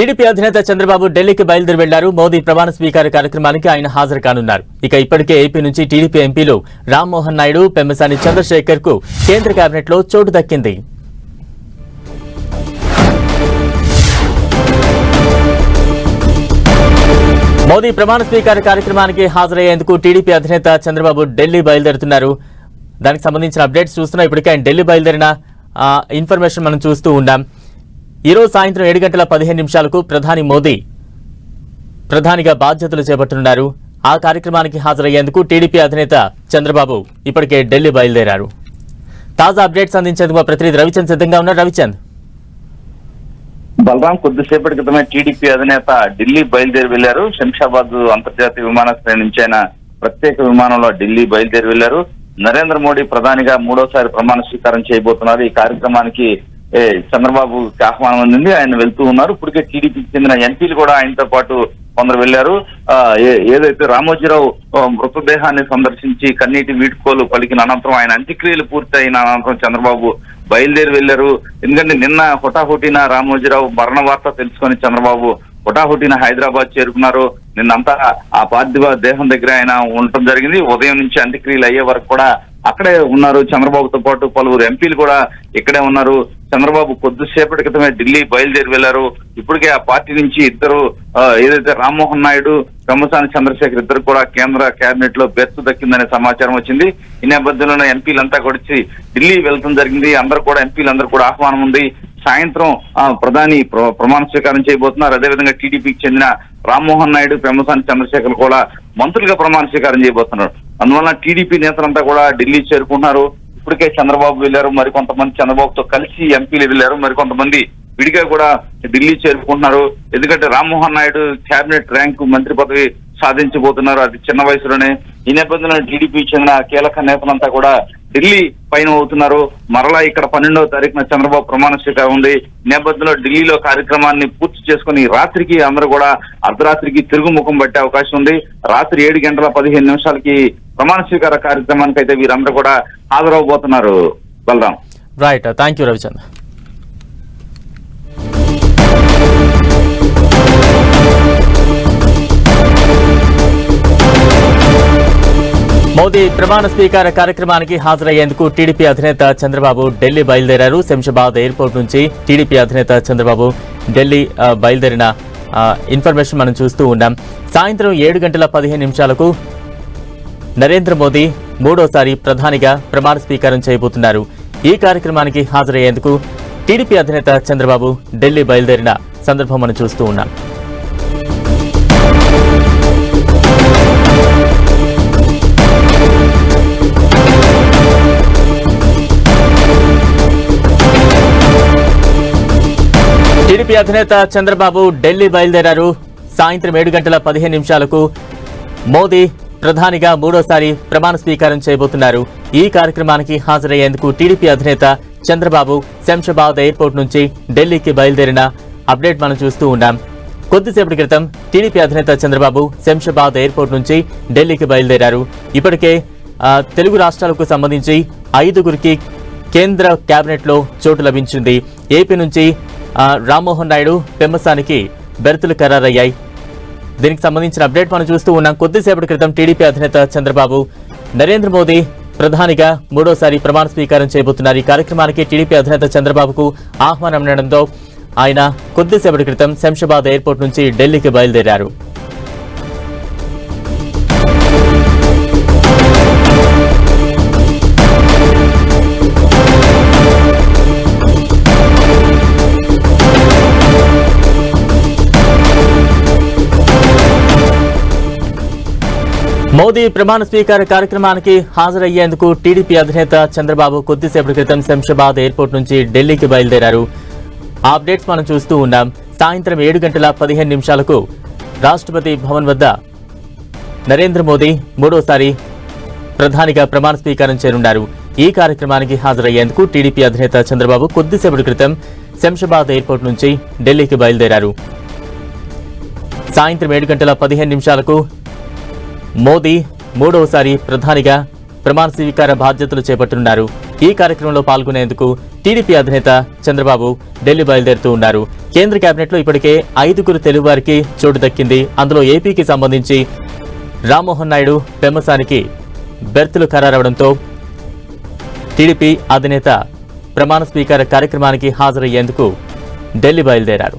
TDP అధినేత చంద్రబాబు ఢిల్లీకి బయలుదేరి వెళ్లారు. మోదీ ప్రమాణ స్వీకార కార్యక్రమానికి ఆయన హాజరు కానున్నారు. ఇక ఇప్పటికే ఏపీ నుంచి టీడీపీ ఎంపీలు రామ్మోహన్ నాయుడు, పెమ్మసాని చంద్రశేఖర్ కు కేంద్ర కేబినెట్ లో చోటు దక్కింది. మోదీ ప్రమాణ స్వీకార కార్యక్రమానికి హాజరయ్యేందుకు టీడీపీ అధినేత చంద్రబాబు ఢిల్లీ బయలుదేరుతున్నారు. దానికి సంబంధించిన అప్డేట్స్ చూస్తున్నాం. ఇప్పటికే ఆయన ఢిల్లీ బయలుదేరిన ఇన్ఫర్మేషన్ మనం చూస్తూ ఉన్నాం. ఈరోజు సాయంత్రం 7:15 ప్రధాని మోదీ ప్రధానిగా బాధ్యతలు చేపట్టనున్నారు. ఆ కార్యక్రమానికి హాజరయ్యేందుకు టీడీపీ అధినేత చంద్రబాబు ఇప్పటికే ఢిల్లీ బయలుదేరారు. తాజా అప్డేట్స్ అందించేందుకు మా ప్రతినిధి రవిచంద్ సిద్ధంగా ఉన్నారు. రవిచంద్, బలరాం, కొద్దిసేపటి క్రితమే టీడీపీ అధినేత ఢిల్లీ బయలుదేరి వెళ్లారు. శంషాబాద్ అంతర్జాతీయ విమానాశ్రయం నుంచి ఆయన ప్రత్యేక విమానంలో ఢిల్లీ బయలుదేరి వెళ్లారు. నరేంద్ర మోడీ ప్రధానిగా మూడోసారి ప్రమాణ స్వీకారం చేయబోతున్నారు. ఈ కార్యక్రమానికి చంద్రబాబుకి ఆహ్వానం అందింది. ఆయన వెళ్తూ ఉన్నారు. ఇప్పటికే టీడీపీకి చెందిన ఎంపీలు కూడా ఆయనతో పాటు కొందరు వెళ్లారు. ఏదైతే రామోజీరావు మృతదేహాన్ని సందర్శించి కన్నీటి వీడ్కోలు పలికిన అనంతరం, ఆయన అంత్యక్రియలు పూర్తయిన అనంతరం చంద్రబాబు బయలుదేరి వెళ్లారు. ఎందుకంటే నిన్న హుటాహుటిన రామోజీరావు మరణ వార్త తెలుసుకొని చంద్రబాబు హుటాహుటిన హైదరాబాద్ చేరుకున్నారు. నిన్నంతా ఆ పార్థివ దేహం దగ్గర ఆయన ఉండటం జరిగింది. ఉదయం నుంచి అంత్యక్రియలు అయ్యే వరకు కూడా అక్కడే ఉన్నారు. చంద్రబాబుతో పాటు పలువురు ఎంపీలు కూడా ఇక్కడే ఉన్నారు. చంద్రబాబు కొద్దిసేపటి క్రితమే ఢిల్లీ బయలుదేరి వెళ్లారు. ఇప్పటికే ఆ పార్టీ నుంచి ఇద్దరు, ఏదైతే రామ్మోహన్ నాయుడు, పెమ్మసాని చంద్రశేఖర్ ఇద్దరు కూడా కేంద్ర కేబినెట్ లో బెర్త్ దక్కిందనే సమాచారం వచ్చింది. ఈ నేపథ్యంలో ఎంపీలంతా కూడా ఢిల్లీ వెళ్లడం జరిగింది. ఎంపీలందరూ కూడా ఆహ్వానం ఉంది. సాయంత్రం ప్రధాని ప్రమాణ స్వీకారం చేయబోతున్నారు. అదేవిధంగా టీడీపీకి చెందిన రామ్మోహన్ నాయుడు, పెమ్మసాని చంద్రశేఖర్ కూడా మంత్రులుగా ప్రమాణ స్వీకారం చేయబోతున్నారు. అందువల్ల టీడీపీ నేతలంతా కూడా ఢిల్లీ చేరుకుంటున్నారు. ఇప్పటికే చంద్రబాబు వెళ్లారు. మరికొంతమంది చంద్రబాబుతో కలిసి ఎంపీలు వెళ్లారు. మరికొంతమంది విడిగా కూడా ఢిల్లీ చేరుకుంటున్నారు. ఎందుకంటే రామ్మోహన్ నాయుడు కేబినెట్ ర్యాంకు మంత్రి పదవి సాధించబోతున్నారు. అది చిన్న వయసులోనే. ఈ నేపథ్యంలో టీడీపీ చెందిన కీలక నేతలంతా కూడా ఢిల్లీ పైన అవుతున్నారు. మరలా ఇక్కడ 12వ తారీఖున చంద్రబాబు ప్రమాణ స్వీకారం ఉంది. ఈ నేపథ్యంలో ఢిల్లీలో కార్యక్రమాన్ని పూర్తి చేసుకుని రాత్రికి అందరూ కూడా అర్ధరాత్రికి తిరుగుముఖం పట్టే అవకాశం ఉంది. రాత్రి 7:15 ప్రమాణ స్వీకార కార్యక్రమానికి అయితే వీరందరూ కూడా హాజరవబోతున్నారు. Balram, right, thank you Ravichand. Modi ప్రమాణ స్వీకార కార్యక్రమానికి హాజరయ్యేందుకు టీడీపీ అధినేత చంద్రబాబు ఢిల్లీ బయలుదేరారు. శంషాబాద్ ఎయిర్పోర్ట్ నుంచి టీడీపీ అధినేత చంద్రబాబు ఢిల్లీ బయలుదేరిన ఇన్ఫర్మేషన్ మనం చూస్తూ ఉన్నాం. సాయంత్రం 7:15 నరేంద్ర మోదీ మూడోసారి ప్రధానిగా ప్రమాణ స్వీకారం చేయబోతున్నారు. ఈ కార్యక్రమానికి హాజరయ్యేందుకు టీడీపీ అధినేత చంద్రబాబు ఢిల్లీ బయలుదేరిన సందర్భం మనం చూస్తూ ఉన్నాం. టీడీపీ అధినేత చంద్రబాబు ఢిల్లీ బయలుదేరారు. సాయంత్రం 7:15 మోదీ ప్రధానిగా మూడోసారి ప్రమాణ స్వీకారం చేయబోతున్నారు. ఈ కార్యక్రమానికి హాజరయ్యేందుకు టీడీపీ అధినేత చంద్రబాబు శంషాబాద్ ఎయిర్పోర్ట్ నుంచి ఢిల్లీకి బయలుదేరిన అప్డేట్ మనం చూస్తూ ఉన్నాం. కొద్దిసేపటి క్రితం టీడీపీ అధినేత చంద్రబాబు శంషాబాద్ ఎయిర్పోర్ట్ నుంచి ఢిల్లీకి బయలుదేరారు. ఇప్పటికే తెలుగు రాష్ట్రాలకు సంబంధించి 5గురికి కేంద్ర కేబినెట్ లో చోటు లభించింది. ఏపీ నుంచి రామ్మోహన్ నాయుడు, పెమ్మసానికి బెర్తులు ఖరారయ్యాయి. దీనికి సంబంధించిన అప్డేట్ మనం చూస్తూ ఉన్నాం. కొద్దిసేపటి క్రితం టీడీపీ అధినేత చంద్రబాబు నరేంద్ర మోదీ ప్రధానిగా మూడోసారి ప్రమాణ స్వీకారం చేయబోతున్నారు. ఈ కార్యక్రమానికి టీడీపీ అధినేత చంద్రబాబుకు ఆహ్వానం ఉండడంతో ఆయన కొద్దిసేపటి క్రితం శంషాబాద్ ఎయిర్పోర్ట్ నుంచి ఢిల్లీకి బయలుదేరారు. మోదీ ప్రమాణ స్వీకార కార్యక్రమానికి హాజరయ్యేందుకు టీడీపీ అధినేత చంద్రబాబు కొద్దిసేపటి క్రితం శంషాబాద్ ఎయిర్పోర్ట్ నుంచి ఢిల్లీకి బయలుదేరారు. ఆ అప్డేట్స్ మనం చూస్తూ ఉన్నాం. సాయంత్రం 7:15 రాష్ట్రపతి భవన్ వద్ద నరేంద్ర మోదీ మూడోసారి ప్రధానిగా ప్రమాణ స్వీకారం చేయనున్నారు. ఈ కార్యక్రమానికి హాజరయ్యేందుకు టీడీపీ అధినేత చంద్రబాబు కొద్దిసేపటి క్రితం శంషాబాద్ ఎయిర్పోర్ట్ నుంచి ఢిల్లీకి బయలుదేరారు. సాయంత్రం 7:15 మోదీ మూడవసారి ప్రధానిగా ప్రమాణ స్వీకార బాధ్యతలు చేపట్టనున్నారు. ఈ కార్యక్రమంలో పాల్గొనేందుకు టీడీపీ అధినేత చంద్రబాబు ఢిల్లీ బయలుదేరుతూ ఉన్నారు. కేంద్ర కేబినెట్లో ఇప్పటికే 5గురు తెలుగువారికి చోటు దక్కింది. అందులో ఏపీకి సంబంధించి రామ్మోహన్ నాయుడు, పెమ్మసానికి బెర్తులు ఖరారవడంతో టీడీపీ అధినేత ప్రమాణ స్వీకార కార్యక్రమానికి హాజరయ్యేందుకు ఢిల్లీ బయలుదేరారు.